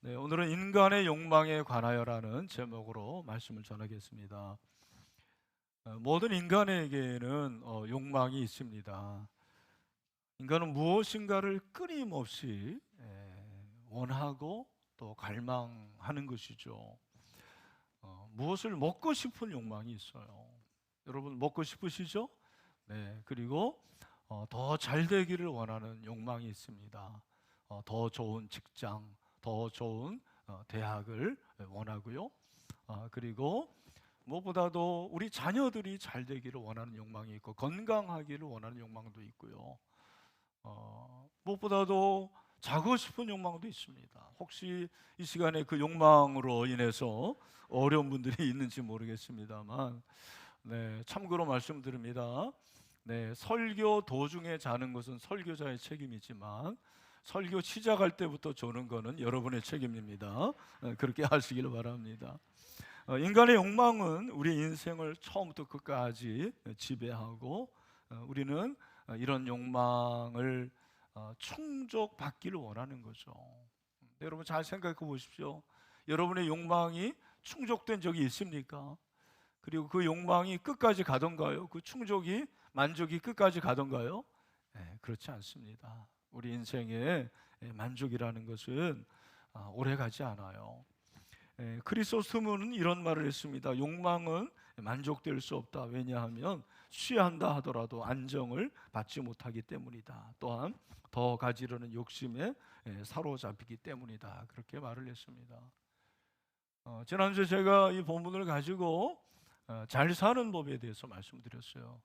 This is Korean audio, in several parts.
네, 오늘은 인간의 욕망에 관하여라는 제목으로 말씀을 전하겠습니다. 모든 인간에게는 욕망이 있습니다. 인간은 무엇인가를 끊임없이 원하고 또 갈망하는 것이죠. 무엇을 먹고 싶은 욕망이 있어요. 여러분 먹고 싶으시죠? 네, 그리고 더 잘 되기를 원하는 욕망이 있습니다. 더 좋은 직장, 더 좋은 대학을 원하고요. 그리고 무엇보다도 우리 자녀들이 잘 되기를 원하는 욕망이 있고 건강하기를 원하는 욕망도 있고요. 무엇보다도 자고 싶은 욕망도 있습니다. 혹시 이 시간에 그 욕망으로 인해서 어려운 분들이 있는지 모르겠습니다만, 네, 참고로 말씀드립니다. 네, 설교 도중에 자는 것은 설교자의 책임이지만 설교 시작할 때부터 조는 거는 여러분의 책임입니다. 그렇게 하시기를 바랍니다. 인간의 욕망은 우리 인생을 처음부터 끝까지 지배하고 우리는 이런 욕망을 충족받기를 원하는 거죠. 여러분 잘 생각해 보십시오. 여러분의 욕망이 충족된 적이 있습니까? 그리고 그 욕망이 끝까지 가던가요? 그 충족이, 만족이 끝까지 가던가요? 네, 그렇지 않습니다. 우리 인생의 만족이라는 것은 오래 가지 않아요. 크리소스토스는 이런 말을 했습니다. 욕망은 만족될 수 없다. 왜냐하면 취한다 하더라도 안정을 받지 못하기 때문이다. 또한 더 가지려는 욕심에 사로잡히기 때문이다. 그렇게 말을 했습니다. 지난주에 제가 이 본문을 가지고 잘 사는 법에 대해서 말씀드렸어요.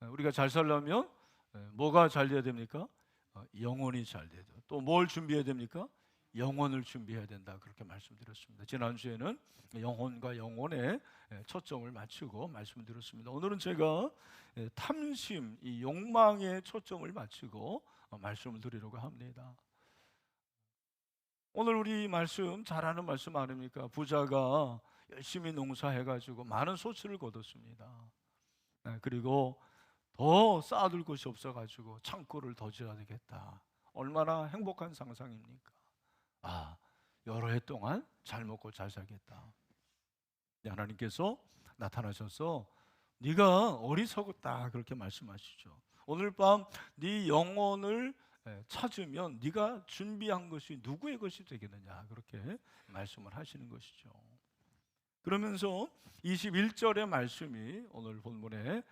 우리가 잘 살려면 뭐가 잘 돼야 됩니까? 영혼이 잘 돼야 돼요. 또 뭘 준비해야 됩니까? 영혼을 준비해야 된다. 그렇게 말씀드렸습니다. 지난주에는 영혼과 영혼에 초점을 맞추고 말씀드렸습니다. 오늘은 제가 탐심, 이 욕망에 초점을 맞추고 말씀을 드리려고 합니다. 오늘 우리 말씀 잘 아는 말씀 아닙니까? 부자가 열심히 농사해가지고 많은 소출을 거뒀습니다. 그리고 더 쌓아둘 곳이 없어가지고 창고를 더 지어야 되겠다. 얼마나 행복한 상상입니까? 여러 해 동안 잘 먹고 잘 살겠다. 하나님께서 나타나셔서 네가 어리석었다 그렇게 말씀하시죠. 오늘 밤 네 영혼을 찾으면 네가 준비한 것이 누구의 것이 되겠느냐 그렇게 말씀을 하시는 것이죠. 그러면서 21절의 말씀이 오늘 본문의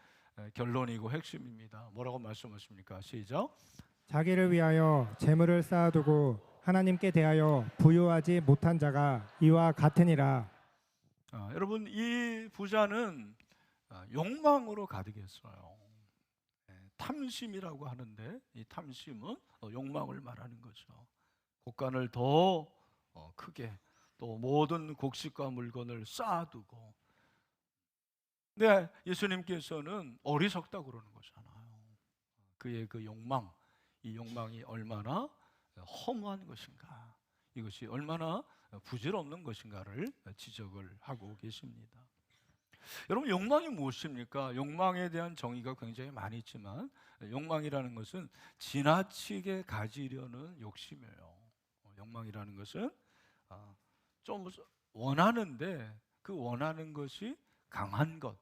결론이고 핵심입니다. 뭐라고 말씀하십니까? 시작. 자기를 위하여 재물을 쌓아두고 하나님께 대하여 부유하지 못한 자가 이와 같으니라. 여러분 이 부자는 욕망으로 가득했어요. 탐심이라고 하는데 이 탐심은 욕망을 말하는 거죠. 곡간을 더 크게 또 모든 곡식과 물건을 쌓아두고. 근데 예수님께서는 어리석다고 그러는 거잖아요. 그의 그 욕망, 이 욕망이 얼마나 허무한 것인가, 이것이 얼마나 부질없는 것인가를 지적을 하고 계십니다. 여러분 욕망이 무엇입니까? 욕망에 대한 정의가 굉장히 많이 있지만 욕망이라는 것은 지나치게 가지려는 욕심이에요. 욕망이라는 것은 좀 원하는데 그 원하는 것이 강한 것,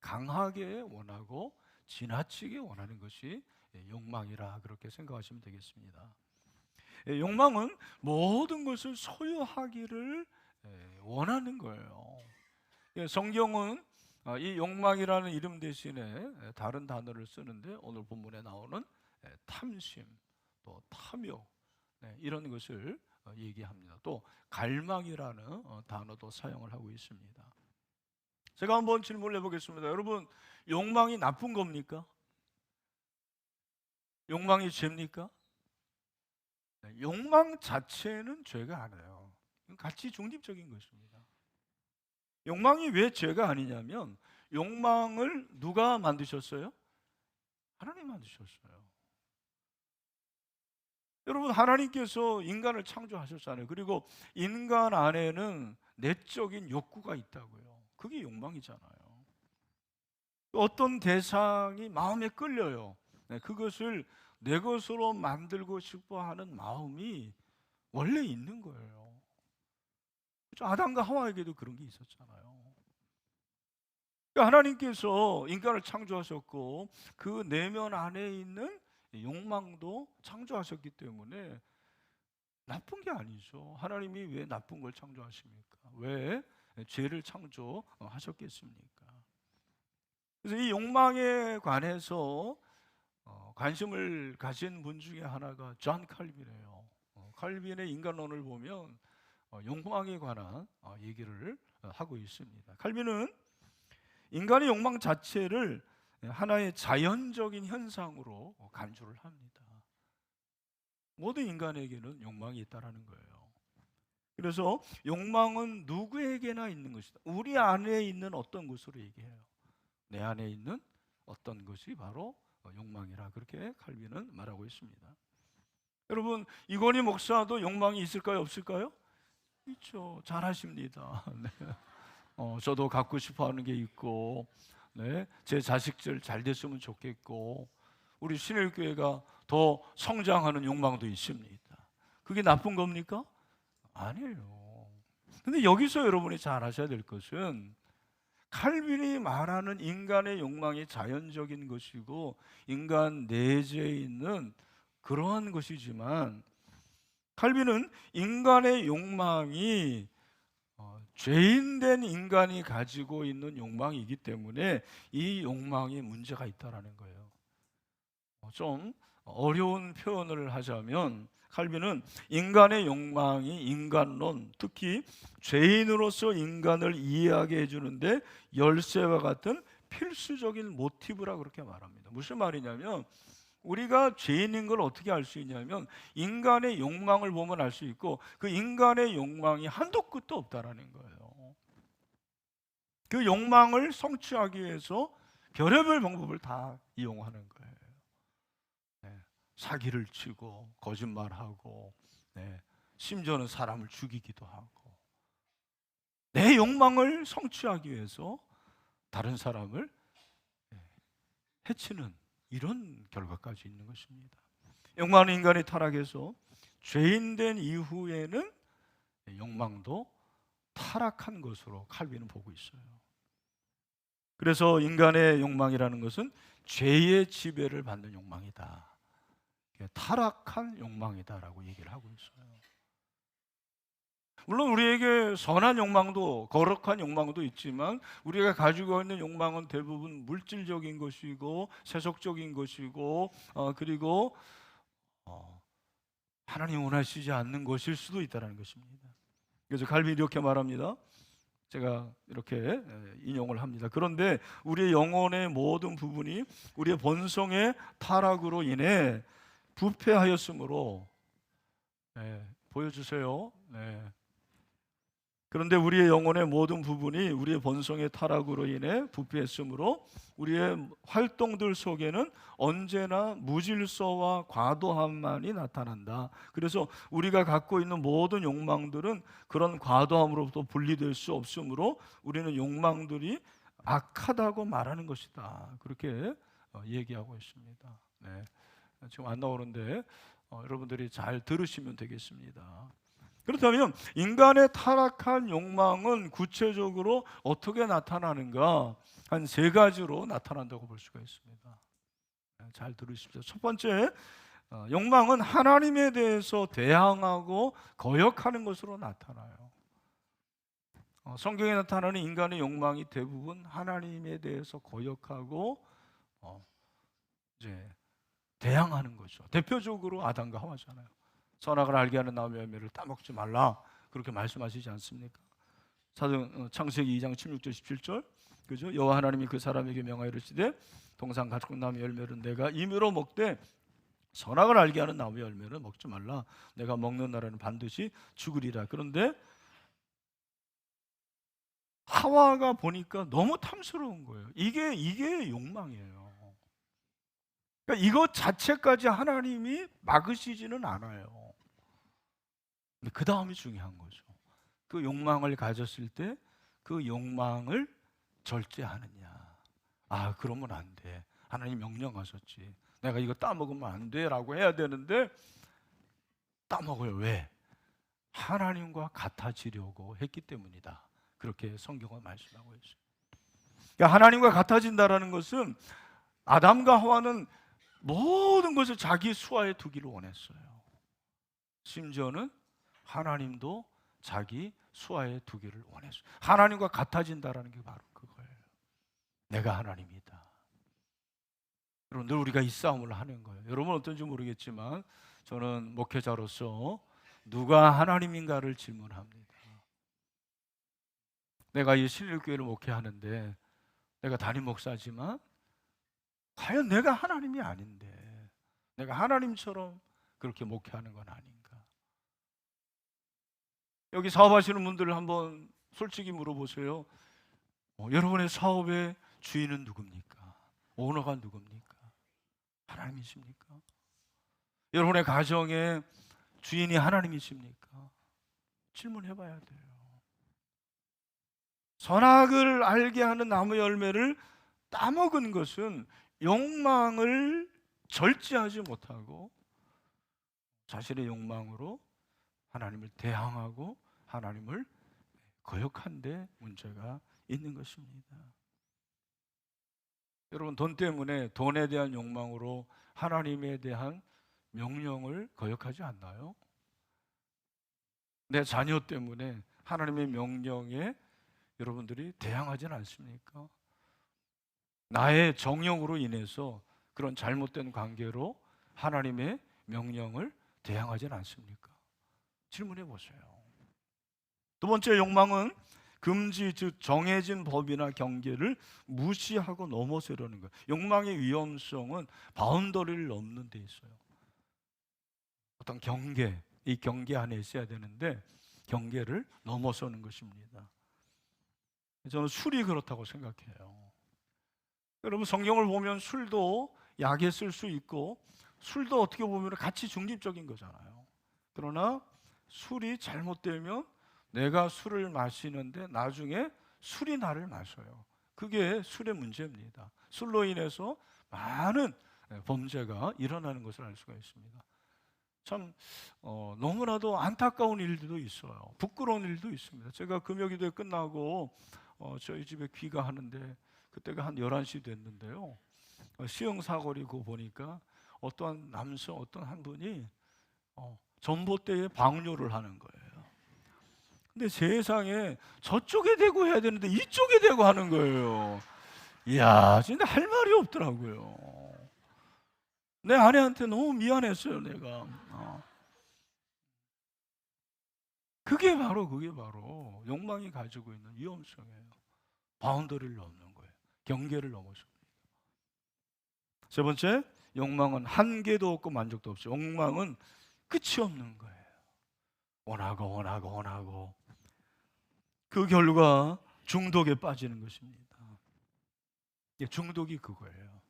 강하게 원하고 지나치게 원하는 것이 욕망이라 그렇게 생각하시면 되겠습니다. 욕망은 모든 것을 소유하기를 원하는 거예요. 성경은 이 욕망이라는 이름 대신에 다른 단어를 쓰는데 오늘 본문에 나오는 탐심, 또 탐욕 이런 것을 얘기합니다. 또 갈망이라는 단어도 사용을 하고 있습니다. 제가 한번 질문을 해보겠습니다. 여러분 욕망이 나쁜 겁니까? 욕망이 죄입니까? 욕망 자체는 죄가 아니에요. 가치 중립적인 것입니다. 욕망이 왜 죄가 아니냐면 욕망을 누가 만드셨어요? 하나님 만드셨어요. 여러분 하나님께서 인간을 창조하셨잖아요. 그리고 인간 안에는 내적인 욕구가 있다고요. 그게 욕망이잖아요. 어떤 대상이 마음에 끌려요. 그것을 내 것으로 만들고 싶어 하는 마음이 원래 있는 거예요. 그렇죠? 아담과 하와에게도 그런 게 있었잖아요. 그러니까 하나님께서 인간을 창조하셨고 그 내면 안에 있는 욕망도 창조하셨기 때문에 나쁜 게 아니죠. 하나님이 왜 나쁜 걸 창조하십니까? 왜 죄를 창조하셨겠습니까? 그래서 이 욕망에 관해서 관심을 가진 분 중에 하나가 존 칼빈이에요. 칼빈의 인간론을 보면 욕망에 관한 얘기를 하고 있습니다. 칼빈은 인간의 욕망 자체를 하나의 자연적인 현상으로 간주를 합니다. 모든 인간에게는 욕망이 있다라는 거예요. 그래서 욕망은 누구에게나 있는 것이다. 우리 안에 있는 어떤 것으로 얘기해요. 내 안에 있는 어떤 것이 바로 욕망이라 그렇게 칼빈은 말하고 있습니다. 여러분 이건희 목사도 욕망이 있을까요? 없을까요? 있죠. 잘하십니다. 네. 저도 갖고 싶어하는 게 있고, 네, 제 자식들 잘 됐으면 좋겠고, 우리 신일교회가 더 성장하는 욕망도 있습니다. 그게 나쁜 겁니까? 아니에요. 근데 여기서 여러분이 잘 아셔야 될 것은 칼빈이 말하는 인간의 욕망이 자연적인 것이고 인간 내재에 있는 그러한 것이지만 칼빈은 인간의 욕망이 죄인된 인간이 가지고 있는 욕망이기 때문에 이 욕망에 문제가 있다라는 거예요. 좀 어려운 표현을 하자면 칼빈은 인간의 욕망이 인간론, 특히 죄인으로서 인간을 이해하게 해주는데 열쇠와 같은 필수적인 모티브라 그렇게 말합니다. 무슨 말이냐면 우리가 죄인인 걸 어떻게 알 수 있냐면 인간의 욕망을 보면 알 수 있고 그 인간의 욕망이 한도 끝도 없다라는 거예요. 그 욕망을 성취하기 위해서 별의별 방법을 다 이용하는 거예요. 네, 사기를 치고 거짓말하고, 네, 심지어는 사람을 죽이기도 하고 내 욕망을 성취하기 위해서 다른 사람을 해치는 이런 결과까지 있는 것입니다. 욕망은 인간의 타락에서 죄인된 이후에는 욕망도 타락한 것으로 칼빈은 보고 있어요. 그래서 인간의 욕망이라는 것은 죄의 지배를 받는 욕망이다. 타락한 욕망이다라고 얘기를 하고 있어요. 물론 우리에게 선한 욕망도 거룩한 욕망도 있지만 우리가 가지고 있는 욕망은 대부분 물질적인 것이고 세속적인 것이고 그리고 하나님 원하시지 않는 것일 수도 있다는 것입니다. 그래서 칼빈이 이렇게 말합니다. 제가 이렇게 인용을 합니다. 그런데 우리의 영혼의 모든 부분이 우리의 본성의 타락으로 인해 부패하였으므로, 보여주세요. 그런데 우리의 영혼의 모든 부분이 우리의 본성의 타락으로 인해 부패했으므로 우리의 활동들 속에는 언제나 무질서와 과도함만이 나타난다. 그래서 우리가 갖고 있는 모든 욕망들은 그런 과도함으로부터 분리될 수 없으므로 우리는 욕망들이 악하다고 말하는 것이다. 그렇게 얘기하고 있습니다. 네. 지금 안 나오는데 여러분들이 잘 들으시면 되겠습니다. 그렇다면 인간의 타락한 욕망은 구체적으로 어떻게 나타나는가? 한 세 가지로 나타난다고 볼 수가 있습니다. 잘 들으십시오. 첫 번째, 욕망은 하나님에 대해서 대항하고 거역하는 것으로 나타나요. 성경에 나타나는 인간의 욕망이 대부분 하나님에 대해서 거역하고 이제 대항하는 거죠. 대표적으로 아담과 하와잖아요. 선악을 알게 하는 나무의 열매를 따먹지 말라 그렇게 말씀하시지 않습니까? 창세기 2장 16절 17절 그죠? 여호와 하나님이 그 사람에게 명하여 이르시되 동산 가축 나무의 열매를 내가 임의로 먹되 선악을 알게 하는 나무의 열매를 먹지 말라. 내가 먹는 날에는 반드시 죽으리라. 그런데 하와가 보니까 너무 탐스러운 거예요. 이게 욕망이에요. 그러니까 이것 자체까지 하나님이 막으시지는 않아요. 근데 그 다음이 중요한 거죠. 그 욕망을 가졌을 때 그 욕망을 절제하느냐. 그러면 안 돼. 하나님 명령하셨지. 내가 이거 따먹으면 안 돼 라고 해야 되는데 따먹어요. 왜? 하나님과 같아지려고 했기 때문이다. 그렇게 성경은 말씀하고 있어요. 그러니까 하나님과 같아진다라는 것은 아담과 하와는 모든 것을 자기 수하에 두기를 원했어요. 심지어는 하나님도 자기 수하에 두기를 원했어요. 하나님과 같아진다라는 게 바로 그거예요. 내가 하나님이다. 여러분, 늘 우리가 이 싸움을 하는 거예요. 여러분 어떤지 모르겠지만 저는 목회자로서 누가 하나님인가를 질문합니다. 내가 이 신일교회를 목회하는데 내가 담임 목사지만 과연 내가 하나님이 아닌데 내가 하나님처럼 그렇게 목회하는 건 아닌가? 여기 사업하시는 분들 한번 솔직히 물어보세요. 여러분의 사업의 주인은 누굽니까? 오너가 누굽니까? 하나님이십니까? 여러분의 가정의 주인이 하나님이십니까? 질문해 봐야 돼요. 선악을 알게 하는 나무 열매를 따먹은 것은 욕망을 절제하지 못하고 자신의 욕망으로 하나님을 대항하고 하나님을 거역한 데 문제가 있는 것입니다. 여러분, 돈 때문에 돈에 대한 욕망으로 하나님에 대한 명령을 거역하지 않나요? 내 자녀 때문에 하나님의 명령에 여러분들이 대항하지는 않습니까? 나의 정욕으로 인해서 그런 잘못된 관계로 하나님의 명령을 대항하지는 않습니까? 질문해 보세요. 두 번째 욕망은 금지, 즉 정해진 법이나 경계를 무시하고 넘어서려는 거예요. 욕망의 위험성은 바운더리를 넘는 데 있어요. 어떤 경계, 이 경계 안에 있어야 되는데 경계를 넘어서는 것입니다. 저는 술이 그렇다고 생각해요. 여러분, 성경을 보면 술도 약에 쓸 수 있고 술도 어떻게 보면 같이 중립적인 거잖아요. 그러나 술이 잘못되면 내가 술을 마시는데 나중에 술이 나를 마셔요. 그게 술의 문제입니다. 술로 인해서 많은 범죄가 일어나는 것을 알 수가 있습니다. 참 너무나도 안타까운 일들도 있어요. 부끄러운 일도 있습니다. 제가 금요기도회 끝나고 저희 집에 귀가하는데 그때가 한 11시 됐는데요. 시흥사거리 그 보니까 어떠한 남성, 어떤 한 분이 전봇대에 방류를 하는 거예요. 근데 세상에 저쪽에 대고 해야 되는데 이쪽에 대고 하는 거예요. 이야, 진짜 할 말이 없더라고요. 내 아내한테 너무 미안했어요, 내가. 그게 바로 욕망이 가지고 있는 위험성이에요. 바운더리를 넘는 거예요. 경계를 넘어서. 세 번째, 욕망은 한계도 없고 만족도 없죠. 욕망은 끝이 없는 거예요. 원하고 그 결과 중독에 빠지는 것입니다. 중독이 그거예요.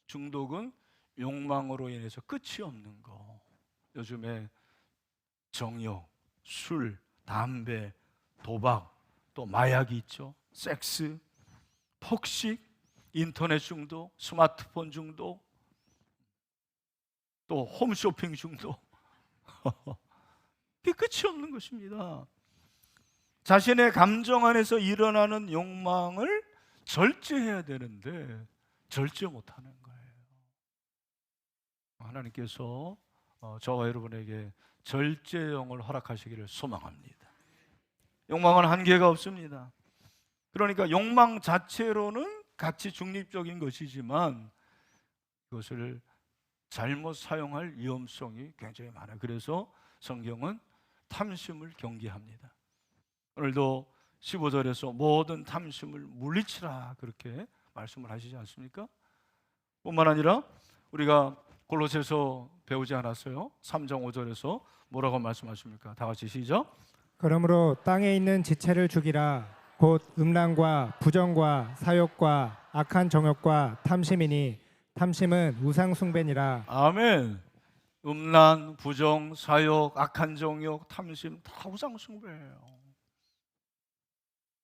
중독은 욕망으로 인해서 끝이 없는 거. 요즘에 정욕, 술, 담배, 도박, 또 마약이 있죠. 섹스, 폭식, 인터넷 중독, 스마트폰 중독, 또 홈쇼핑 중독. 그게 끝이 없는 것입니다. 자신의 감정 안에서 일어나는 욕망을 절제해야 되는데 절제 못하는 거예요. 하나님께서 저와 여러분에게 절제형을 허락하시기를 소망합니다. 욕망은 한계가 없습니다. 그러니까 욕망 자체로는 같이 중립적인 것이지만 그것을 잘못 사용할 위험성이 굉장히 많아요. 그래서 성경은 탐심을 경계합니다. 오늘도 15절에서 모든 탐심을 물리치라 그렇게 말씀을 하시지 않습니까? 뿐만 아니라 우리가 골로새서 배우지 않았어요? 3장 5절에서 뭐라고 말씀하십니까? 다 같이 시작. 그러므로 땅에 있는 지체를 죽이라. 곧 음란과 부정과 사욕과 악한 정욕과 탐심이니 탐심은 우상 숭배니라. 아멘. 음란, 부정, 사욕, 악한 정욕, 탐심 다 우상 숭배예요.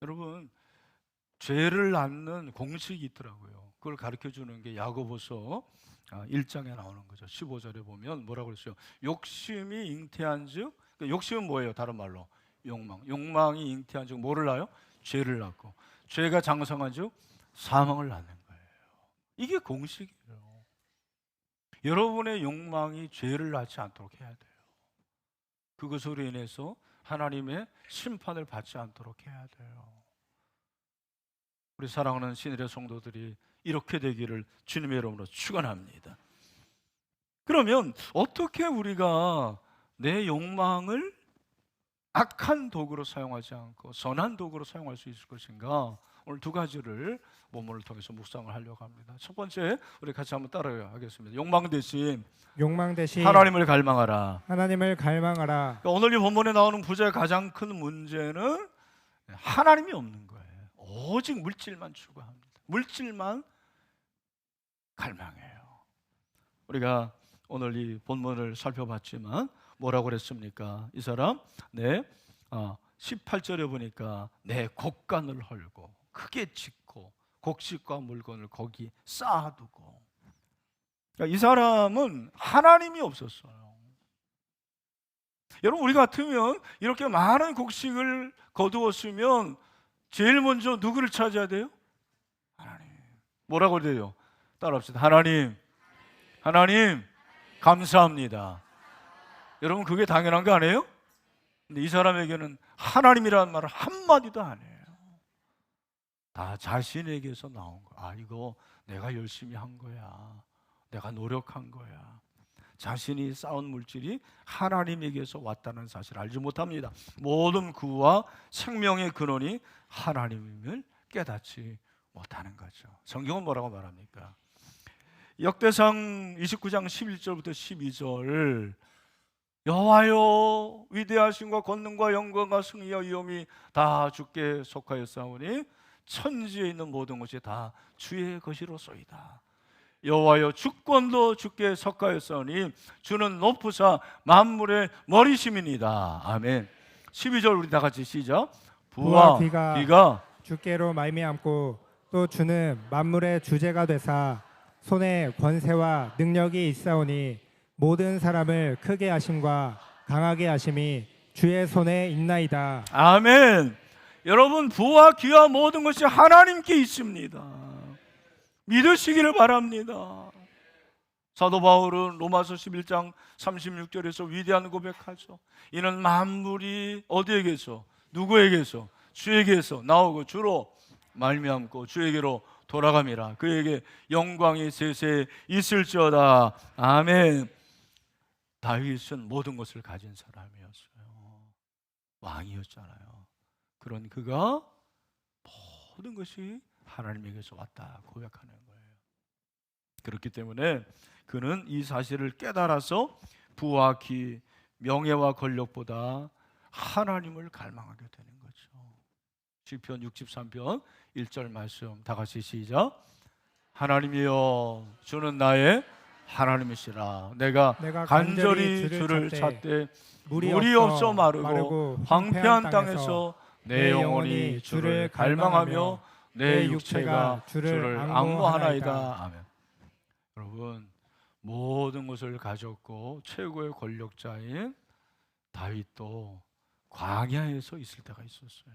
여러분, 죄를 낳는 공식이 있더라고요. 그걸 가르쳐 주는 게 야고보서 1장에 나오는 거죠. 15절에 보면 뭐라고 그랬어요? 욕심이 잉태한즉 그 욕심은 뭐예요? 다른 말로 욕망. 욕망이 잉태한 즉 뭐를 낳아요? 죄를 낳고, 죄가 장성한 즉 사망을 낳는 거예요. 이게 공식이에요. 여러분의 욕망이 죄를 낳지 않도록 해야 돼요. 그것으로 인해서 하나님의 심판을 받지 않도록 해야 돼요. 우리 사랑하는 신일의 성도들이 이렇게 되기를 주님의 이름으로 축원합니다. 그러면 어떻게 우리가 내 욕망을 악한 도구로 사용하지 않고 선한 도구로 사용할 수 있을 것인가? 오늘 두 가지를 본문을 통해서 묵상을 하려고 합니다. 첫 번째, 우리 같이 한번 따라하겠습니다. 욕망 대신 하나님을 갈망하라. 하나님을 갈망하라. 그러니까 오늘 이 본문에 나오는 부자의 가장 큰 문제는 하나님이 없는 거예요. 오직 물질만 추구합니다. 물질만 갈망해요. 우리가 오늘 이 본문을 살펴봤지만 뭐라고 그랬습니까? 이 사람 18절에 보니까 내 곡간을 헐고 크게 짓고 곡식과 물건을 거기 쌓아두고, 그러니까 이 사람은 하나님이 없었어요. 여러분, 우리 같으면 이렇게 많은 곡식을 거두었으면 제일 먼저 누구를 찾아야 돼요? 하나님. 뭐라고 그래요? 따라합시다. 하나님 감사합니다. 여러분, 그게 당연한 거 아니에요? 근데 이 사람에게는 하나님이라는 말을 한마디도 안 해요. 다 자신에게서 나온 거야. 이거 내가 열심히 한 거야. 내가 노력한 거야. 자신이 쌓은 물질이 하나님에게서 왔다는 사실을 알지 못합니다. 모든 구와 생명의 근원이 하나님임을 깨닫지 못하는 거죠. 성경은 뭐라고 말합니까? 역대상 29장 11절부터 12절, 여호와여 위대하심과 권능과 영광과 승리와 위엄이 다 주께 속하였사오니 천지에 있는 모든 것이 다 주의 것이로소이다. 여호와여 주권도 주께 속하였사오니 주는 높으사 만물의 머리심이니이다. 아멘. 12절 우리 다 같이 시작. 부와 귀가 주께로 말미암고 또 주는 만물의 주제가 되사 손에 권세와 능력이 있사오니 모든 사람을 크게 하심과 강하게 하심이 주의 손에 있나이다. 아멘. 여러분, 부와 귀와 모든 것이 하나님께 있습니다. 믿으시기를 바랍니다. 사도 바울은 로마서 11장 36절에서 위대한 고백하죠. 이는 만물이 어디에게서, 누구에게서? 주에게서 나오고 주로 말미암고 주에게로 돌아감이라. 그에게 영광이 세세 있을지어다. 아멘. 다윗은 모든 것을 가진 사람이었어요. 왕이었잖아요. 그런 그가 모든 것이 하나님에게서 왔다 고백하는 거예요. 그렇기 때문에 그는 이 사실을 깨달아서 부와 귀, 명예와 권력보다 하나님을 갈망하게 되는 거죠. 시편 63편 1절 말씀 다 같이 시작. 하나님이여 주는 나의 하나님이시라. 내가 간절히 주를 찾되 물이 없어 마르고 황폐한 땅에서 내 영혼이 주를 갈망하며 내 육체가 주를 앙모하나이다. 아멘. 여러분, 모든 것을 가졌고 최고의 권력자인 다윗도 광야에서 있을 때가 있었어요.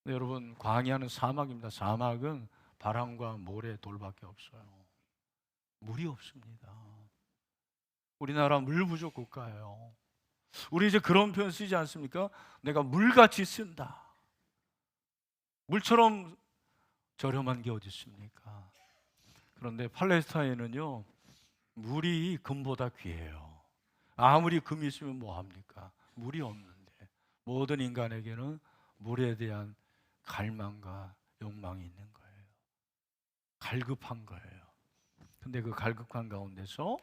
근데 여러분, 광야는 사막입니다. 사막은 바람과 모래, 돌밖에 없어요. 물이 없습니다. 우리나라 물 부족 국가예요. 우리 이제 그런 표현 쓰지 않습니까? 내가 물같이 쓴다. 물처럼 저렴한 게 어디 있습니까? 그런데 팔레스타인은요, 물이 금보다 귀해요. 아무리 금이 있으면 뭐합니까? 물이 없는데 모든 인간에게는 물에 대한 갈망과 욕망이 있는 거예요. 갈급한 거예요. 근데 그 갈급한 가운데서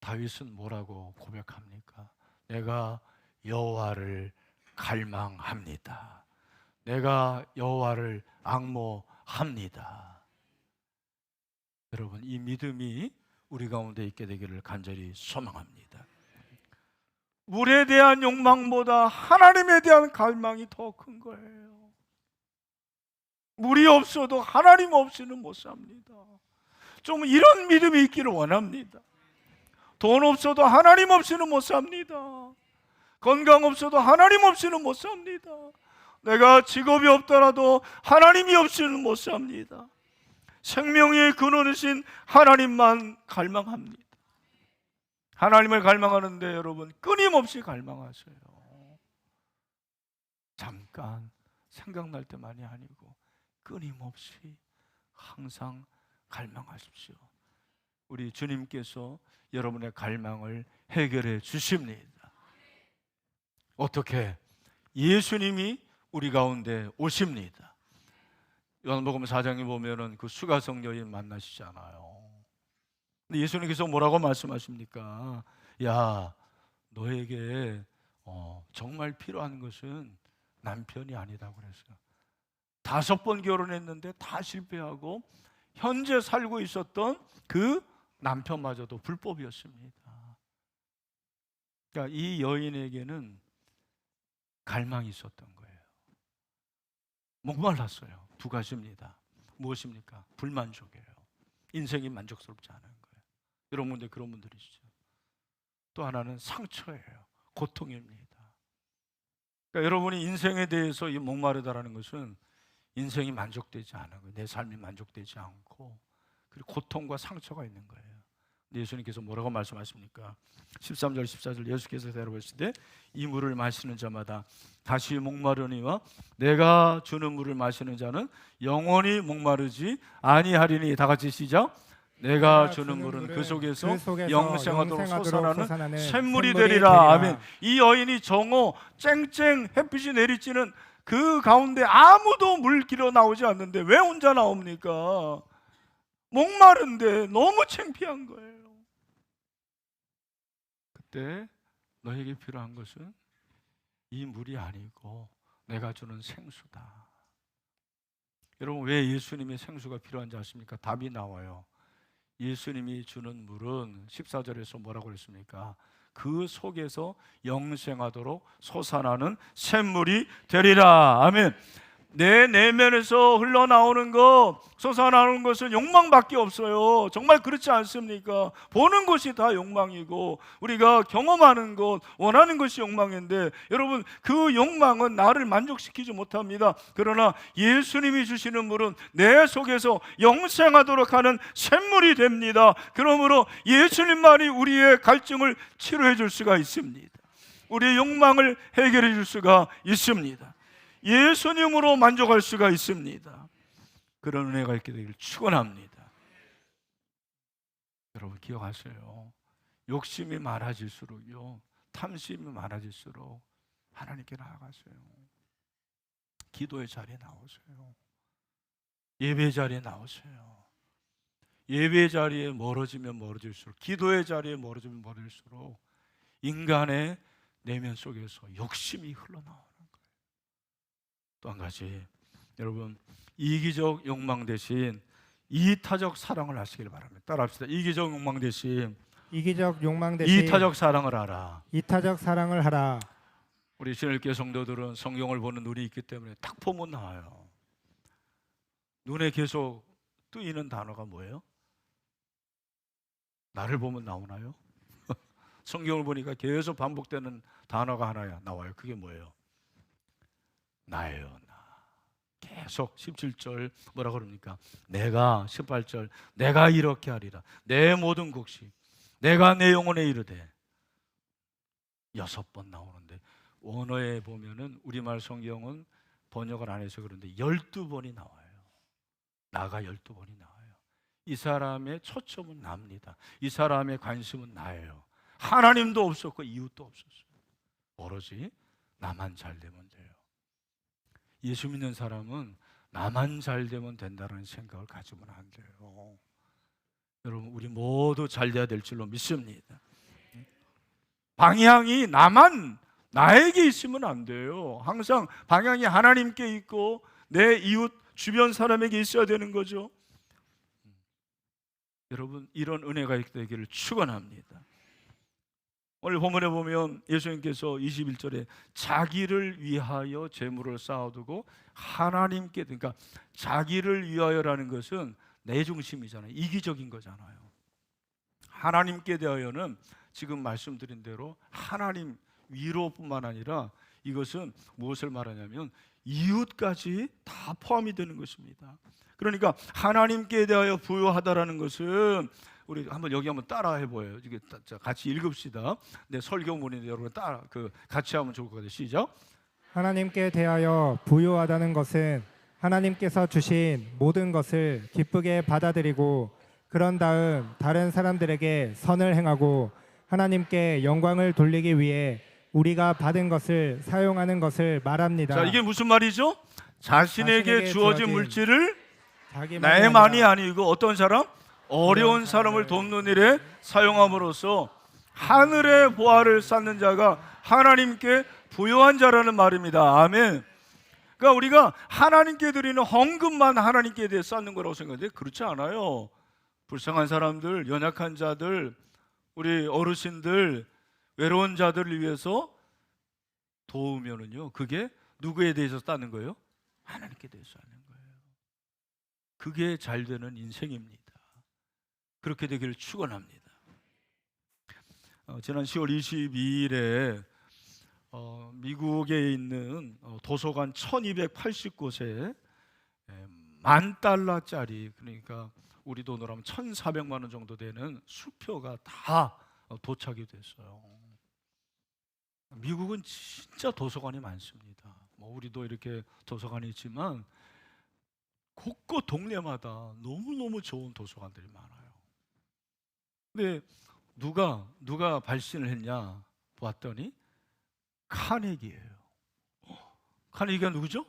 다윗은 뭐라고 고백합니까? 내가 여호와를 갈망합니다. 내가 여호와를 앙모합니다. 여러분, 이 믿음이 우리 가운데 있게 되기를 간절히 소망합니다. 물에 대한 욕망보다 하나님에 대한 갈망이 더 큰 거예요. 물이 없어도 하나님 없이는 못 삽니다. 좀 이런 믿음이 있기를 원합니다. 돈 없어도 하나님 없이는 못 삽니다. 건강 없어도 하나님 없이는 못 삽니다. 내가 직업이 없더라도 하나님이 없이는 못 삽니다. 생명의 근원이신 하나님만 갈망합니다. 하나님을 갈망하는데 여러분 끊임없이 갈망하세요. 잠깐 생각날 때만이 아니고 끊임없이 항상 갈망하십시오. 우리 주님께서 여러분의 갈망을 해결해 주십니다. 어떻게? 예수님이 우리 가운데 오십니다. 요한복음 4장에 보면은 그 수가성 여인 만나시잖아요. 근데 예수님께서 뭐라고 말씀하십니까? 야, 너에게 정말 필요한 것은 남편이 아니다 그랬어요. 5번 결혼했는데 다 실패하고 현재 살고 있었던 그 남편마저도 불법이었습니다. 그러니까 이 여인에게는 갈망이 있었던 거예요. 목말랐어요. 2가지입니다. 무엇입니까? 불만족이에요. 인생이 만족스럽지 않은 거예요. 여러분 근데 그런 분들이시죠. 또 하나는 상처예요. 고통입니다. 그러니까 여러분이 인생에 대해서 이 목마르다라는 것은 인생이 만족되지 않은 거예요. 내 삶이 만족되지 않고 그리고 고통과 상처가 있는 거예요. 근데 예수님께서 뭐라고 말씀하십니까? 13절 14절 예수께서 대답하시되 이 물을 마시는 자마다 다시 목마르니와 내가 주는 물을 마시는 자는 영원히 목마르지 아니하리니. 다 같이 시작. 내가 주는 물은 그 속에서 영생하도록 솟아나는 샘물이 되리라. 아멘. 이 여인이 정오 쨍쨍 햇빛이 내리쬐는 그 가운데 아무도 물 길어 나오지 않는데 왜 혼자 나옵니까? 목마른데 너무 창피한 거예요. 그때 너에게 필요한 것은 이 물이 아니고 내가 주는 생수다. 여러분 왜 예수님의 생수가 필요한지 아십니까? 답이 나와요. 예수님이 주는 물은 14절에서 뭐라고 그랬습니까? 그 속에서 영생하도록 솟아나는 샘물이 되리라. 아멘. 내 내면에서 흘러나오는 것, 솟아나오는 것은 욕망밖에 없어요. 정말 그렇지 않습니까? 보는 것이 다 욕망이고 우리가 경험하는 것, 원하는 것이 욕망인데 여러분 그 욕망은 나를 만족시키지 못합니다. 그러나 예수님이 주시는 물은 내 속에서 영생하도록 하는 샘물이 됩니다. 그러므로 예수님만이 우리의 갈증을 치료해 줄 수가 있습니다. 우리의 욕망을 해결해 줄 수가 있습니다. 예수님으로 만족할 수가 있습니다. 그런 은혜가 있게 되기를 축원합니다. 여러분 기억하세요. 욕심이 많아질수록요, 탐심이 많아질수록 하나님께 나아가세요. 기도의 자리에 나오세요. 예배 자리에 나오세요. 예배 자리에 멀어지면 멀어질수록, 기도의 자리에 멀어지면 멀어질수록 인간의 내면 속에서 욕심이 흘러나와요. 또 한 가지, 여러분 이기적 욕망 대신 이타적 사랑을 하시길 바랍니다. 따라합시다. 이기적 욕망 대신 이타적 사랑을 하라. 이타적 사랑을 하라. 우리 신일교회 성도들은 성경을 보는 눈이 있기 때문에 딱 보면 나와요. 눈에 계속 뜨이는 단어가 뭐예요? 나를 보면 나오나요? 성경을 보니까 계속 반복되는 단어가 하나 나와요. 그게 뭐예요? 나예요. 나. 계속 17절 뭐라 그럽니까? 내가 18절 내가 이렇게 하리라. 내 모든 곡식 내가 내 영혼에 이르되 6번 나오는데 원어에 보면은 우리말 성경은 번역을 안 해서 그런데 12번이 나와요. 나가 12번이 나와요. 이 사람의 초점은 납니다. 이 사람의 관심은 나예요. 하나님도 없었고 이웃도 없었어요. 오로지 나만 잘 되면 돼요. 예수 믿는 사람은 나만 잘 되면 된다는 생각을 가지면 안 돼요. 여러분 우리 모두 잘 돼야 될 줄로 믿습니다. 방향이 나에게 있으면 안 돼요. 항상 방향이 하나님께 있고 내 이웃 주변 사람에게 있어야 되는 거죠. 여러분 이런 은혜가 있게 되기를 축원합니다. 오늘 본문에 보면 예수님께서 21절에 자기를 위하여 재물을 쌓아두고 하나님께, 그러니까 자기를 위하여라는 것은 내 중심이잖아요. 이기적인 거잖아요. 하나님께 대하여는 지금 말씀드린 대로 하나님 위로뿐만 아니라 이것은 무엇을 말하냐면 이웃까지 다 포함이 되는 것입니다. 그러니까 하나님께 대하여 부요하다라는 것은 우리 한번 여기 한번 따라해 보여요. 이게 같이 읽읍시다. 네, 설교문인데 여러분 따라 같이 하면 좋을 것 같아요. 시작. 하나님께 대하여 부요하다는 것은 하나님께서 주신 모든 것을 기쁘게 받아들이고 그런 다음 다른 사람들에게 선을 행하고 하나님께 영광을 돌리기 위해 우리가 받은 것을 사용하는 것을 말합니다. 자, 이게 무슨 말이죠? 자신에게 주어진 물질을 자기만이 나만이 아니라 아니고 어떤 사람? 어려운 사람을 돕는 일에 사용함으로써 하늘의 보화를 쌓는 자가 하나님께 부요한 자라는 말입니다. 아멘. 그러니까 우리가 하나님께 드리는 헌금만 하나님께 대해 쌓는 거라고 생각하는데 그렇지 않아요. 불쌍한 사람들, 연약한 자들, 우리 어르신들, 외로운 자들을 위해서 도우면은요, 그게 누구에 대해서 쌓는 거예요? 하나님께 대해서 하는 거예요. 그게 잘 되는 인생입니다. 그렇게 되기를 축원합니다. 지난 10월 22일에 미국에 있는 도서관 1280곳에 $10,000짜리, 그러니까 우리 돈으로 하면 1,400만 원 정도 되는 수표가 다 도착이 됐어요. 미국은 진짜 도서관이 많습니다. 뭐 우리도 이렇게 도서관이 있지만 곳곳 동네마다 너무너무 좋은 도서관들이 많아요. 근데 누가 발신을 했냐 보았더니 카네기예요. 카네기가 누구죠?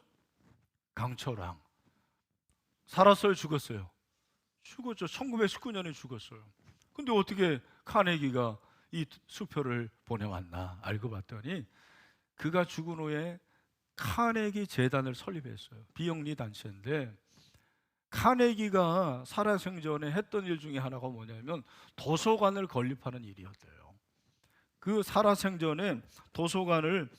강철왕. 살았어요, 죽었어요? 죽었죠. 1919년에 죽었어요. 근데 어떻게 카네기가 이 수표를 보내왔나 알고 봤더니 그가 죽은 후에 카네기 재단을 설립했어요. 비영리 단체인데 카네기가 살아생전에 했던 일 중에 하나가 뭐냐면 도서관을 건립하는 일이었대요. 그 살아생전에 도서관을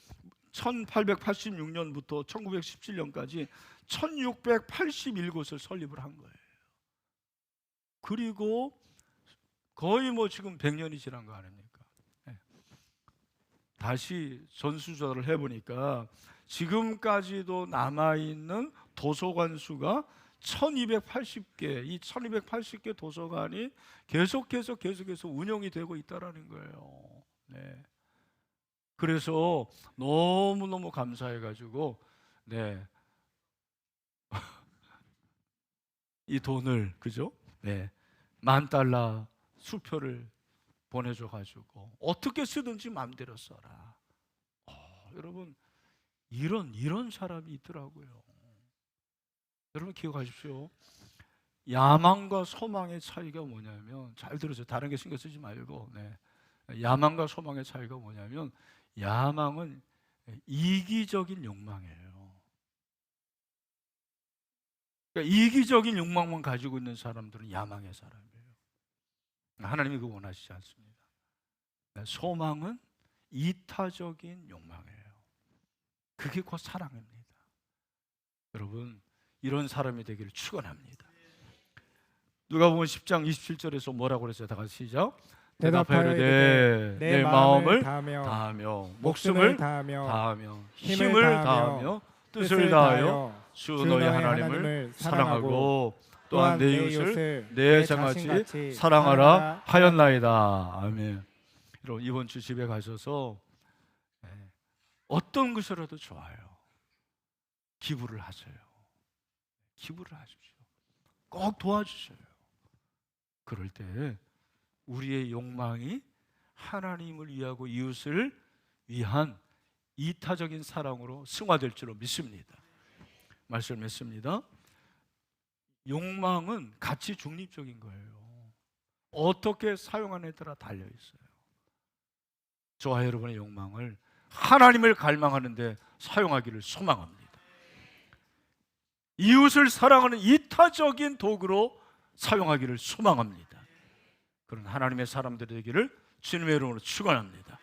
1886년부터 1917년까지 1681곳을 설립을 한 거예요. 그리고 거의 뭐 지금 100년이 지난 거 아닙니까? 네. 다시 전수조사를 해보니까 지금까지도 남아있는 도서관 수가 1280개, 이 1280개 도서관이 계속해서 운영이 되고 있다라는 거예요. 네. 그래서 너무너무 감사해가지고, 네. 이 돈을, 그죠? 네. $10,000 수표를 보내줘가지고, 어떻게 쓰든지 마음대로 써라. 여러분, 이런 사람이 있더라고요. 여러분 기억하십시오. 야망과 소망의 차이가 뭐냐면, 잘 들으세요. 다른 게 신경 쓰지 말고, 네. 야망과 소망의 차이가 뭐냐면, 야망은 이기적인 욕망이에요. 그러니까 이기적인 욕망만 가지고 있는 사람들은 야망의 사람이에요. 하나님이 그거 원하시지 않습니다. 소망은 이타적인 욕망이에요. 그게 곧 사랑입니다. 여러분, 이런 사람이 되기를 축원합니다. 누가복음 10장 27절에서 뭐라고 그랬어요? 다 같이 시작. 대답하여 이르되 내 마음을 다하며 목숨을 다하며 힘을 다하며 뜻을 다하여 주 너희 하나님을 사랑하고 또한 내 이웃을 내 자신같이 사랑하라 하였나이다. 아멘. 여러분, 이번 주 집에 가셔서 어떤 것이라도 좋아요. 기부를 하세요. 기부를 하십시오. 꼭 도와주세요. 그럴 때 우리의 욕망이 하나님을 위하고 이웃을 위한 이타적인 사랑으로 승화될 줄로 믿습니다. 말씀을 맺습니다. 욕망은 가치 중립적인 거예요. 어떻게 사용하느냐에 따라 달려 있어요. 저와 여러분의 욕망을 하나님을 갈망하는 데 사용하기를 소망합니다. 이웃을 사랑하는 이타적인 도구로 사용하기를 소망합니다. 그런 하나님의 사람들이 되기를 주님의 이름으로 축원합니다.